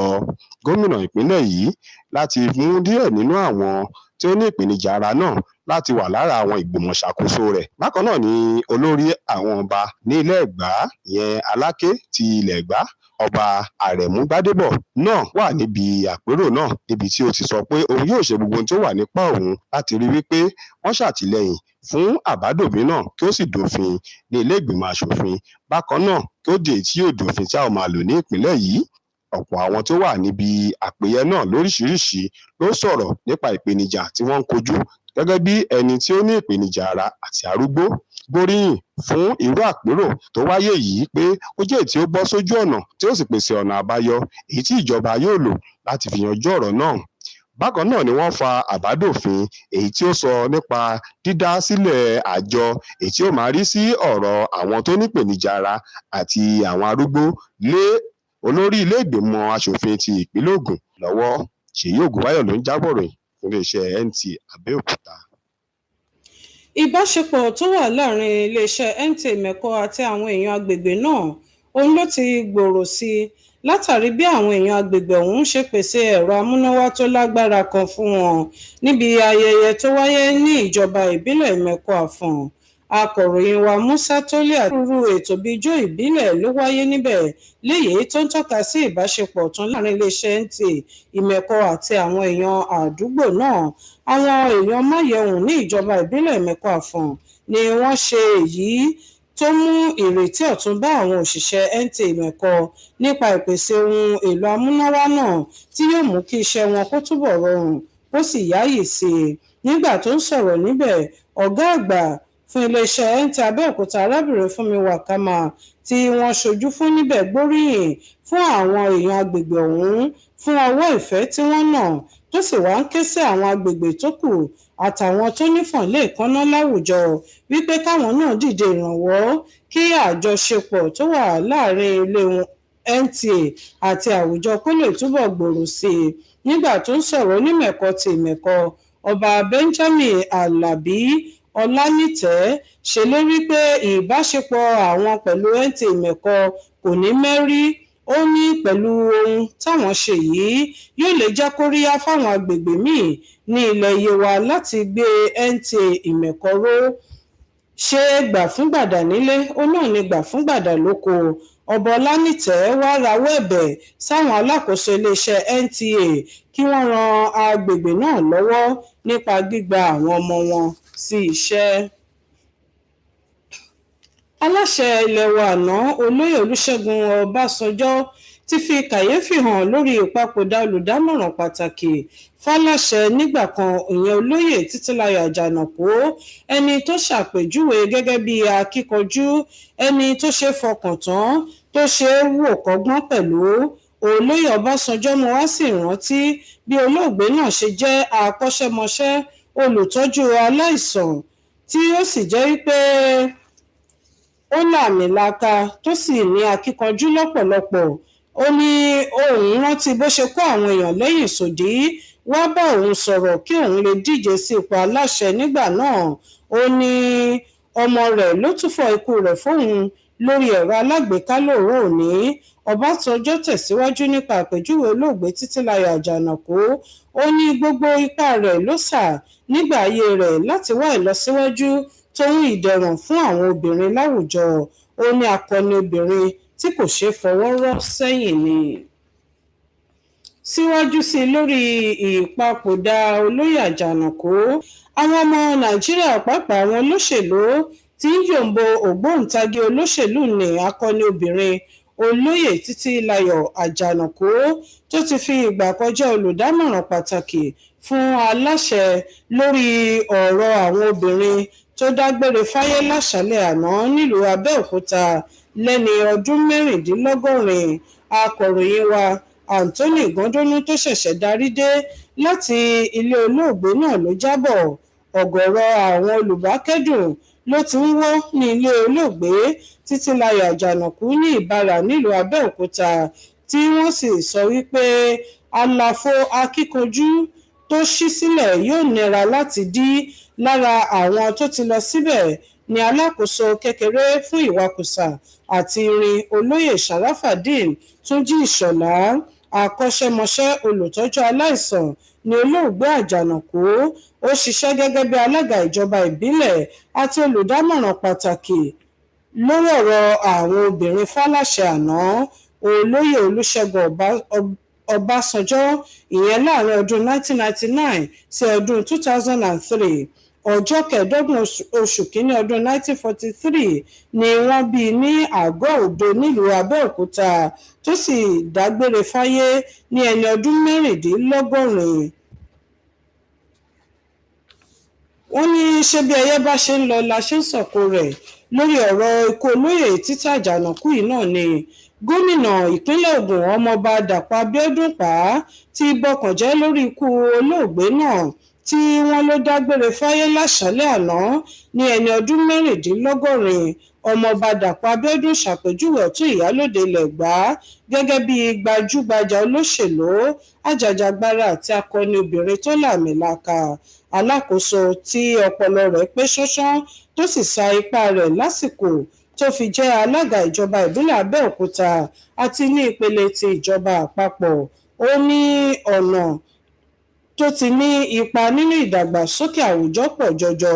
gómìnà ìpínlẹ̀ yìí láti mú díẹ̀ nínú àwọn tí ó ní ìpèníjà ara náà láti wà lára àwọn ìgbìmọ̀ ṣàkóso rẹ̀. Bákan náà ni olórí àwọn ọba ní ilẹ̀ Ẹ̀gbá ìyẹn Aláké ti ilẹ̀ Ẹ̀gbá ọba Àrẹ̀mú Gbádébọ̀ náà wà níbi àpérò náà níbi tí ó ti sọ pé òun yóò ṣe gbogbo ohun tó wà nípa òun láti rí wípé wọ́n ṣàtìlẹ́yìn fún àbádòfin náà kí ó sì dòfin ní ilé ìgbìmọ̀ aṣòfin bákan náà kí ó dé tí yóò dòfin tí a ó máa lò ní ìpínlẹ̀ yìí. Ọ̀pọ̀ àwọn tó wà níbi àpèyẹ náà lóríṣiríṣi ló sọ̀rọ̀ nípa ìpèníjà tí wọ́n ń kojú gẹ́gẹ́ bí ẹni tí ó ní ìpèníjà ara àti arúgbó gbóríyìn fún irú àpérò tó wáyé yìí pé ó jẹ́ èyí tí ó bọ́ sójú ọ̀nà tí ó sì pèsè ọ̀nà àbáyọ èyí tí ìjọba yóò lò láti fi yanjú ọ̀rọ̀ náà. Bákan náà ni wọ́n fa àbádòfin èyí tí ó sọ nípa dídá sílẹ̀ àjọ èyí tí ó máa rí sí ọ̀rọ̀ àwọn tó ní ìpèníjà ara àti àwọn arúgbó lé olórí ilé ìgbìmọ̀ aṣòfin ti ìpínlẹ̀ Ògùn lọ́wọ́. Ṣèyí Ògúnbáyọ̀ ló ń jábọ̀ ròyìn fún iléeṣẹ́ Nta Abeokuta. Ìbáṣepọ̀ tó wà láàrin iléeṣẹ́ Nta Mẹ́kọ àti àwọn èèyàn agbègbè náà òun ló ti gbòòrò sí i látàrí bí àwọn èèyàn agbègbè ọ̀hún ṣe pèsè ẹ̀rọ amúnáwá tó lágbára kan fún wọn níbi ayẹyẹ tó wáyé ní ìjọba ìbílẹ̀ Ìmẹ̀kọ Àfọ̀n. Akọ̀ròyìn wa Musa Tolú àtúrú ètò bíi ijó ìbílẹ̀ ló wáyé níbẹ̀ léyìí tó ń tọ́ka sí ìbáṣepọ̀ tún láàrin iléeṣẹ́ Nta Ìmẹ̀kọ àti àwọn èèyàn àdúgbò náà. Àwọn èèyàn máyẹ̀hùn ní ìjọba ìbílẹ̀ Ìmẹ̀kọ Àfọ̀n ni wọ́n ṣe èyí tó mú ìrètí ọ̀tun bá àwọn òṣìṣẹ́ Nta Ìmẹ̀kọ nípa ìpèsè ohun èlò amúnáwá náà tí yóò mú kí iṣẹ́ wọn kó túbọ̀ rọrùn ó sì yáàyè sí i. Nígbà tó ń sọ̀rọ̀ níbẹ̀, ọ̀gá àgbà fún iléeṣẹ́ Nta Abeokuta arábìnrin Fúnmi Wàkámà tí wọ́n ṣojú fún níbẹ̀ gbóríyìn fún àwọn èèyàn agbègbè ọ̀hún fún ọwọ́ ìfẹ́ tí wọ́n nà tó sì wá ń ké sí àwọn agbègbè tó kù àtàwọn tó nífọ̀n lè kánná láwùjọ wípé káwọn náà dìde ìrànwọ́ kí àjọṣepọ̀ tó wà láàrin ilé Nta àti àwùjọ kó lè túbọ̀ gbòòrò sí i. Nígbà tó ń sọ̀rọ̀ onímẹ̀kọ ti Ìmẹ̀kọ, ọba Benjamin Alabi Ọlánìtẹ́ ṣèlérí pé ìbáṣepọ̀ àwọn pẹ̀lú Nta Ìmẹ̀kọ kò ní mẹ́rí. Ó ní pẹ̀lú ohun táwọn ṣe yìí yóò lè jẹ́ kóríyá fáwọn agbègbè míì ní ilẹ̀ Yewa láti gbé Nta Ìmẹ̀kọ ró. Ṣé gbà fún gbàdà nílé ó náà ní gbà fún gbàdà lóko. Ọba Ọlánìtẹ́ wá rawọ́ ẹ̀bẹ̀ sáwọn alákòóso iléeṣẹ́ Nta kí wọ́n ran agbègbè náà lọ́wọ́ nípa gbígba àwọn ọmọ wọn sí iṣẹ́. Aláṣẹ ilẹ̀ wa àná olóyè Olúṣẹ́gun Ọbásanjọ́ ti fi kàyéfì hàn lórí ìpapòdà olùdámọ̀ràn pàtàkì fáláṣẹ nígbà kan ìyẹn olóyè Títílayọ̀ Àjànàkú, ẹni tó ṣàpèjúwe gẹ́gẹ́ bí akíkanjú, ẹni tó ṣe fọkàn tán, tó ṣe wò kọ́gbọ́n pẹ̀lú. Olóyè Ọbásanjọ́ mú wá sí ìrántí bí olóògbé náà ṣe jẹ́ akọ́ṣẹ́mọṣẹ́ olùtọ́jú aláìsàn tí ó sì jẹ́ wípé ó làmìlaka tó sì ní akíkanjú lọ́pọ̀lọpọ̀. Ó ní òun rántí bó ṣe kó àwọn èèyàn lẹ́yìn sòdí wá bá òun sọ̀rọ̀ kí òun lè díje sí ipò aláṣẹ nígbà náà. Ó ní ọmọ rẹ̀ ló túfọ̀ ikú rẹ̀ fóun lórí ẹ̀rọ alágbèéká lóòrò òní. Ọbásanjọ́ tẹ̀síwájú nípa àpèjúwe olóògbé Títílayọ̀ Àjànàkú. Ó ní gbogbo ipá rẹ̀ ló sà nígbà ayé rẹ̀ láti wá ìlọsíwájú tóun ìdẹ̀rùn fún àwọn obìnrin láwùjọ. Ó ní akọni obìnrin tí kò ṣeé fọwọ́ rọ́ sẹ́yìn ni. Síwájú sí i lórí ìpapòdà olóyè Àjànàkú, àwọn ọmọ Nàìjíríà pàápàá àwọn olóṣèlú tí ń yòǹbo ògbóǹtagì olóṣèlú ní akọni obìnrin olóyè Títílayọ̀ Àjànàkú tó ti fi ìgbà kan jẹ́ olùdámọ̀ràn pàtàkì fún aláṣẹ lórí ọ̀rọ̀ àwọn obìnrin tó dágbére fáyé láṣálẹ́ àná nílùú Abẹ́òkúta lẹ́ni ọdún 86. Akọ̀ròyìn wa Anthony Gandonu tó ṣẹ̀ṣẹ̀ darí dé láti ilé olóògbé náà ló jábọ̀. Ọ̀gọ̀rọ̀ àwọn olùbákẹ́dùn ló ti ń wọ́ ní ilé olóògbé Títílayọ̀ Àjànàkú ní Ìbàrà nílùú Abẹ́òkúta tí wọ́n sì sọ wípé àlàfo akíkanjú tó ṣí sílẹ̀ yóò nira láti dí. Lára àwọn tó ti lọ síbẹ̀ ni alákòóso kékeré fún ìwakùsà àti irin olóyè Sharafadeen Túnjí Ìṣọ̀lá. Akọ́ṣẹ́mọṣẹ́ olùtọ́jú aláìsàn ni olóògbé Àjànàkú. Ó ṣiṣẹ́ gẹ́gẹ́ bí alága ìjọba ìbílẹ̀ àti olùdámọ̀ràn pàtàkì lórí ọ̀rọ̀ àwọn obìnrin fáláṣẹ àná. olóyè Olúṣẹ́gun Ọbásanjọ́ ìyẹn láàrin ọdún 1999 sí ọdún 2003. Ọjọ́ kẹẹ̀ẹ́dọ́gbọ̀n oṣù kínní ọdún 1943 ni wọ́n bí ní àgọ́ Òdo nílùú Abẹ́òkúta tó sì dágbére fáyé ní ẹni ọdún mẹ́rìndínlọ́gọ́rin. Wọ́n ní ṣé bí ẹyẹ bá ṣe ń lọ la ṣe ń sọ̀kò rẹ̀. Lórí ọ̀rọ̀ ikú olóyè Títí Àjànàkú yìí náà ni gómìnà ìpínlẹ̀ Ògùn ọmọọba Dàpọ̀ Abíọ́dún ti bọkàn jẹ́ lórí ikú olóògbé náà tí wọ́n ló dágbére fáyé láṣálẹ́ àná ní ẹni ọdún mẹ́rìndínlọ́gọ́rin. Ọmọọba Dàpọ̀ Abíọ́dún ṣàpèjúwe Ọ̀tún Ìyálóde ilẹ̀ Ẹ̀gbá gẹ́gẹ́ bí gbajúgbajà olóṣèlú, ajàjàgbara àti akọni obìnrin tó làmìlaka, alákòóso tí ọpọlọ rẹ̀ pé ṣánṣán tó sì sa ipá rẹ̀ lásìkò tó fi jẹ́ alága ìjọba ìbílẹ̀ Abẹ́òkúta àti ní ìpele ti ìjọba àpapọ̀. Ó ní ọ̀nà tó ti ní ipa nínú ìdàgbàsókè àwùjọ pọ̀ jọjọ.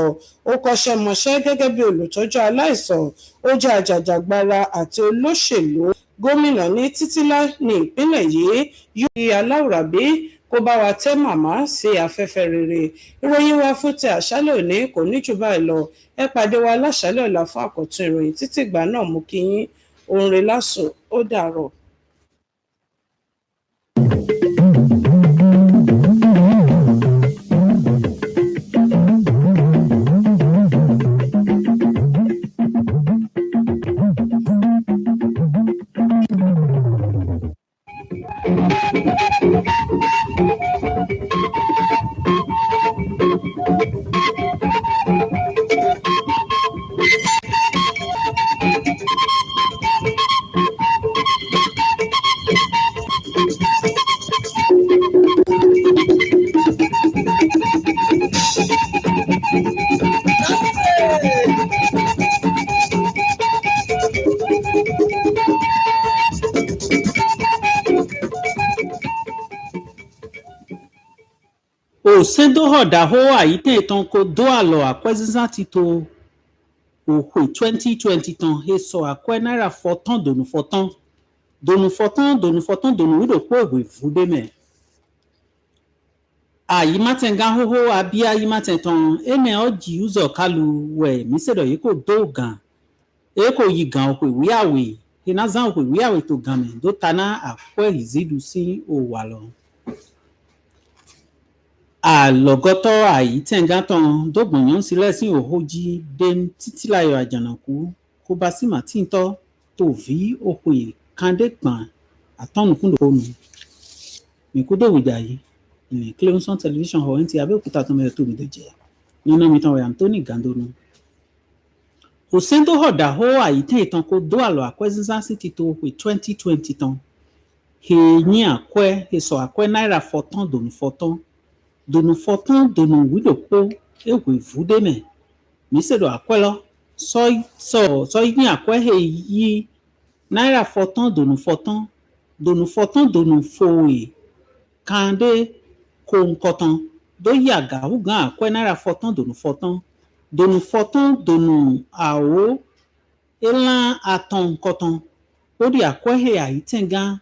Ó kọ́ṣẹ́mọṣẹ́ gẹ́gẹ́ bí olùtọ́jú aláìsàn, ó jẹ́ ajàjàgbara àti olóṣèlú. Gómìnà ní títí láé ní ìpínlẹ̀ yìí yóò di aláwùrábí kó bá wa tẹ́ màmá sí afẹ́fẹ́ rere. Ìròyìn wa fún ti àṣálẹ́ òní kò ní jù báyìí lọ. Ẹ pàdé wa láṣálẹ́ ọ̀la fún àkọ́tún ìròyìn. Títí ìgbà náà mú kí yín oorun rẹ̀ lásùn. Ó dàárọ̀. Osendohoda ho aite tonko doalo akwezisa tito okwe 2020 ton heso akwe naira fortan donu wido po egwe vudeme. Ayi matenga hoho abia ayi matenton ene oji uzo kalu we misedo yeko dogan eko yigan okwe wiawe hinazan okwe wiawe to game do tana akwe hizidu si owalo. Àlọ́gọ́tọ́ àyítẹ̀ngátàn dógbòyàn sílẹ̀ sí òhòjì dén Títílayọ̀ Àjànàkú kó bá sí màtíntọ́ tó ví òpè kàndépàn àtọ́nùkúndòkónù. Mìkúdòwìdà yìí ìní Clemson television hall Nta Abeokuta tó mẹ́rẹ̀ tó mi dèjẹ́ nínú mi tán wẹ̀ Anthony Gandonu. Osendohoda ho àyítẹ̀ntàn kó dó àlọ́ àkwẹ́zízá sí ti tó òpè 2020 tán. Hèyìn àkwẹ́ èso àkwẹ́ náírà fọ́tán donu fortan donu widopo ewe vudeme misedo akwelo so yin akwe he yi naira fortan donu foe kande ko nkotan do yaga ugan akwe naira fortan donu awo elan atan nkotan odi akwe he aitenga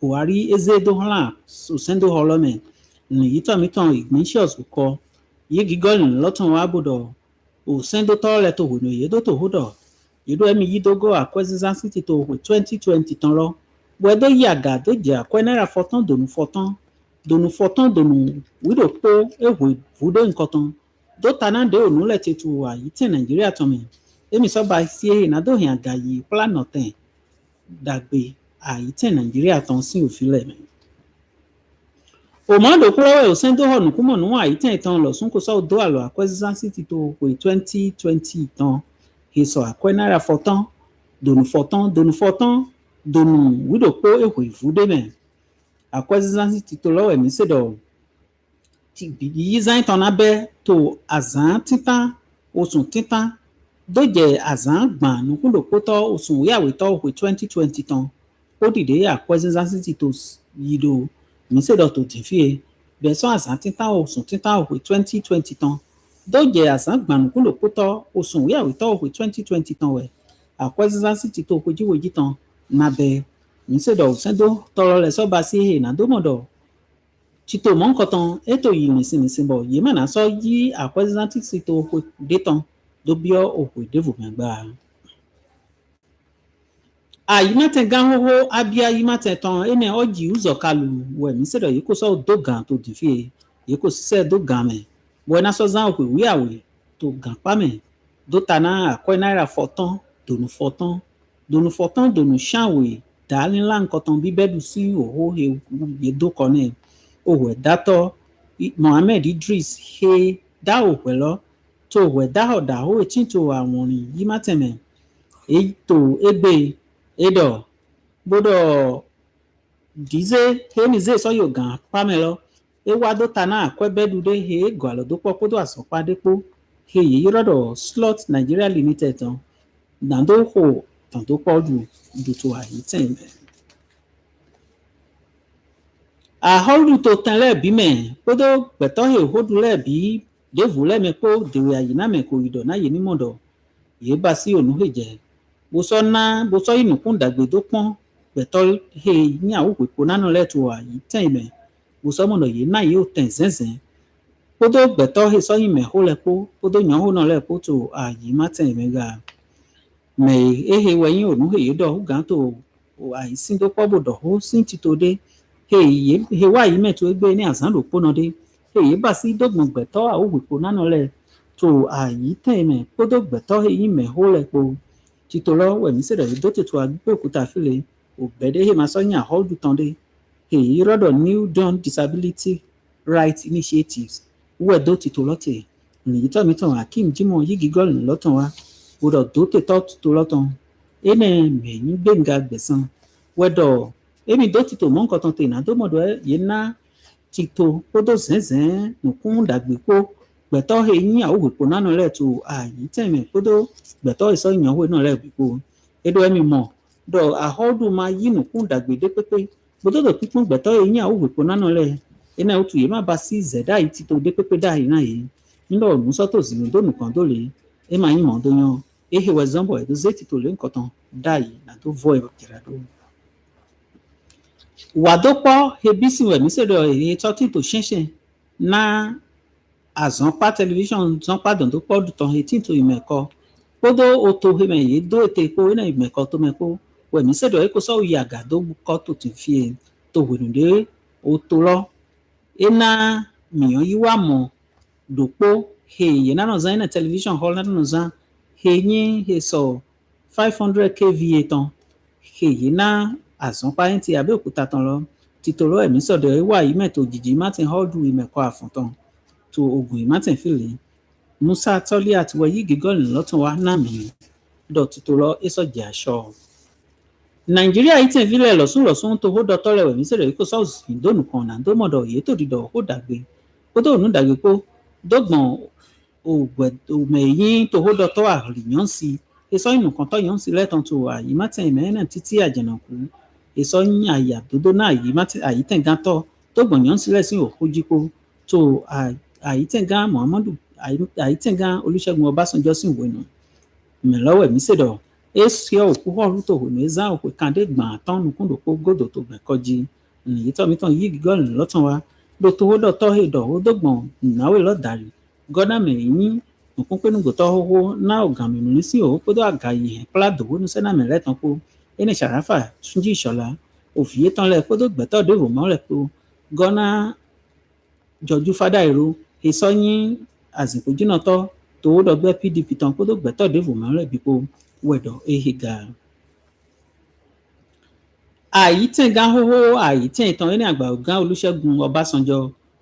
Buhari ezedohola Osendo holome ní yítọ̀mítàn Ignatius kọ yégi gọ́ọ̀lì lọ́tàn wá bòdò Osendo tọ́lẹ̀ tó hùn yédó tó hùdọ̀ yédó ẹ̀mí yídógó àkwẹ́sísá sí ti tó hù 2020 tán lọ wẹ́dó yàgà tó jẹ́ àkwẹ́ náírà donu fortan donu wídò pó èhù vúdó nǹkan tó taná dé ònúlẹ̀ tètù àyítẹ̀ Nàìjíríà tán mi èmi sọ́ba sí ìnádòhìn àgàyè pílánà tẹ̀ dàgbé àyítẹ̀ Nàìjíríà tán sí òfìlẹ̀ mi. Omando kúrọ́wẹ̀ Osendohoda kúmọ̀ níwọ̀n àyítẹ̀ ìtàn lọ̀sùn kò sọ́ òdó àlọ́ àkwẹ́sísá sí ti tó òpè 2020 tán èso àkwẹ́ náírà donu wídò pó èhù ìfúdémẹ̀ àkwẹ́sísá sí ti tó lọ́wọ́ ẹ̀mí sèdọ̀ yíyíza ìtàn nábẹ́ tó àzán títán osùn títán dójẹ́ àzán gbọ̀n nùkúndò pótọ́ osùn òyàwó tọ́ òpè 2020 tán ó dìde àkwẹ́sísá sí ti tó yídò mísèdọ̀ tó dín fíye bẹ̀sán àzán títán osùn títán òpè 2020 tán dójẹ́ àzán gbànúkúlò pótọ́ osùn òyàwó tọ́ òpè 2020 tán wẹ̀ àkwẹ́sísá sí ti tó òpè jíwòjì tán nàbẹ̀ Instead sendo tọrọ le so ba si he na do modo chito mon koton eto yi nisin bo ye ma na so yi a president ti to ho de ton do bio o ho de vu gba ayimate gan hoho abia ayimate ton ene oji uzo kalu we instead yi ko so do gan to di fi yi ko sise do gan me bo na so zan o wi awe to gan pa me do tana ko naira foton donu foton donu shanwe dalin lan koton bi bedu si oho he ye do kone oho dato Mohammed Idris he da o pelo to we da o da o tin to awon yi mateme eto egbe edo bodo dize he ni ze so yo gan pamelo e wa do tana ko bedu de he gwalo do popo do aso padepo he yi rodo slot Nigeria Limited ton dando ho tanto pọ̀jù ju to àyítìn mẹ́. Àhọ́lù tó tán lẹ́ẹ̀bí mẹ́ kódó gbẹ̀tọ́ he hódù lẹ́ẹ̀bí dévù lẹ́mẹ́ kó dèrè àyínà mẹ́ kò ìdọ̀ náà yé ní mọ̀dọ̀ yé bá sí ònú hè jẹ́ bó sọ ìnùkún dàgbé tó pọ́n gbẹ̀tọ́ he ní àwọn òpèpò nánà lẹ́tù àyítìn mẹ́ bó sọ mọ̀dọ̀ yé náà yóò tẹ̀ zẹ́zẹ́ kódó gbẹ̀tọ́ he sọ́yìn mẹ́ hó lẹ́pó kódó yàn hó náà lẹ́pó tó àyí má tẹ̀ mẹ́ ga mẹ ehe wẹ̀yìn ònú he dọ̀ gán tó àìsín tó pọ̀ bòdọ̀ ó sí ti tó dé he wá yìí mẹ́tò gbé ní àzán ló pọ́nà dé he bá sí dọ́gbọ̀n gbẹ̀tọ́ àwòwìpò nánà lẹ̀ tó àyí tẹ̀ mẹ́ kódó gbẹ̀tọ́ he mẹ́ hó lẹ̀ po títò lọ wẹ̀mí sẹ̀dọ̀ yìí dótètò Abeokuta fìlẹ̀ òbẹ̀dẹ̀ he máa sọ́yìn àhọ́dù tán dé he rọ́dọ̀ New Dawn Disability Rights Initiatives wẹ̀ dótètò lọ́tẹ̀ nìyí tọ̀mítàn Akeem Jimoh yígi gọ́ọ̀lù lọ́tàn wa wòdò dóte tó lọ́tàn ene mẹ̀yìn gbẹ̀ngà gbẹ̀sán wẹ̀dọ̀ èmi dóte tó mọ́ nǹkan tán tẹ̀ náà dómọ̀dọ̀ yẹn ná títò kódó zẹ́zẹ́ nùkún dàgbé kó gbẹ̀tọ́ eyín àwòwèpò nánà lẹ̀ tó àyí tẹ̀mẹ̀ kódó gbẹ̀tọ́ ìsọ ìyànwó náà lẹ̀ gbèpò edo ẹ̀mí mọ̀ dọ̀ àhọ́dù máa yí nùkún dàgbé dé pépé gbódòdò pípọ́n gbẹ̀tọ́ eyín àwòwèpò nánà lẹ̀ ene òtù yìí má ba sí zẹ̀dá yìí títò dé pépé dá yìí náà yìí nílò ọ̀nùsọ́tò zìmí dónùkàn dólè ẹ máa yín mọ̀ dóyan ehe wezombo edozeti to le nkoton dai na to voe kirado wadopo hebisi we misedo e totin to shensen na azonpa television zonpa don to podu ton etin to imeko podo oto heme ye do ete ko na imeko to meko we misedo e ko so yaga do ko to tin fie to wenunde oto lo ena miyan yiwa mo dopo he ye na no zan na television hall na no zan he so 500 kVA ton he na azonpa Nta Abeokuta ton lo titolo emi sodo wa yi meto jiji Martin Hodu imeko afun ton to ogun Martin fili Musa Toli ati we yi gigolin lotun wa na mi do titolo eso je aso Nigeria itin vile losun to ho do tole we mi sodo ko so indonu kan na do modo ye to dido ho dagbe ko to nu dagbe ko dogbon òmẹ̀yìn tó hó dọ́tọ́ àríyàn sí èso ìnùkan tó yàn sí lẹ́tàn tó àyí mátẹ̀ ìmẹ́rẹ̀ títí àjẹnàkú èso yín àyà dúdú náà àyí tẹ̀gán tọ́ tó gbọ̀nyàn sílẹ̀ sí òkójíkó tó àyí tẹ̀gán Muhammadu àyí tẹ̀gán Olúṣẹ́gun Ọbásanjọ́ sí ìwé nù mẹ̀lọ́wẹ̀ mí sèdọ̀ èsì òkú họ́ọ̀rù tó hò ní zá òkú kàndé gbọ̀n tán nùkúndòkó gòdò tó gbẹ̀kọ́jí nìyí tọ́mítàn yí gígọ́ọ̀lù lọ́tàn wa ló tó hó dọ́tọ́ èdò ó dọ́gbọ̀n ìnáwó lọ́dàrí gọ́dà mẹ̀yìn nùkún pé nùgòtọ́ hóhó náà ọ̀gá mi ní sí òun kódó àga yìí píládò ó ní sẹ́nà mẹ́rẹ́ tán kó ẹni Ṣàráfà Túnjí Ìṣọ̀lá òfìyé tán lẹ̀ kódó gbẹ̀tọ́ dèrò mọ́lẹ̀ kó gọ́nà jọjú fádà èrò èso yín àsìkò jìnnà tọ́ tòwó dọ̀gbẹ́ PDP tán kódó gbẹ̀tọ́ dèrò mọ́lẹ̀ bí kó wẹ̀dọ̀ ehega. àyítẹ̀gá hóhó àyítẹ̀ ìtàn ẹni àgbà ọ̀gá Olúṣẹ́gun Ọbásanjọ́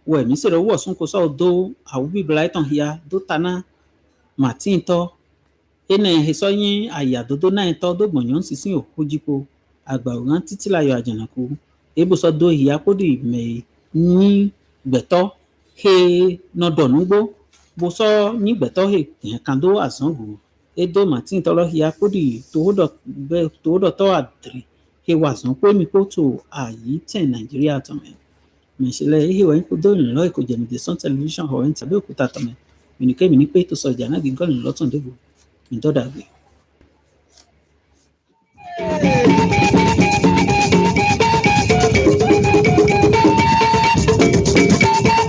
wẹ̀mí sèrè owó ọ̀sùn kò sọ́ọ̀ dó àwùbíbla ìtàn hìá dó taná Martin tọ́ ẹnà ìsọyìn àyàdódó náà tọ́ dógbọ̀nyàn sísìn òkújípo àgbà ọ̀gá Títílayọ̀ Àjànàkú ebùsọ dó hìá kódì mẹ́ ní gbẹ̀tọ́ he nọdọ̀núgbó bùsọ ní gbẹ̀tọ́ he kàndó àzángò edo Martin tọ́lọ́ hìá kódì tòwódọ̀tọ́ àdìrí he wà zàn pé mi kó tó àyí tẹ̀ Nàìjíríà tọ̀mẹ́ mẹ̀sílẹ̀ ihe wẹ̀ kó dóyìn lọ́ èkó jẹ̀mìdì sọ́n tẹlifíṣàn ọ̀ Nta Abeokuta tọ̀mẹ́ mìnìkẹ́mi ní pé tó sọ ìjà náà gígọ́ọ̀lù lọ́tún débò ìdọ́dàgbé.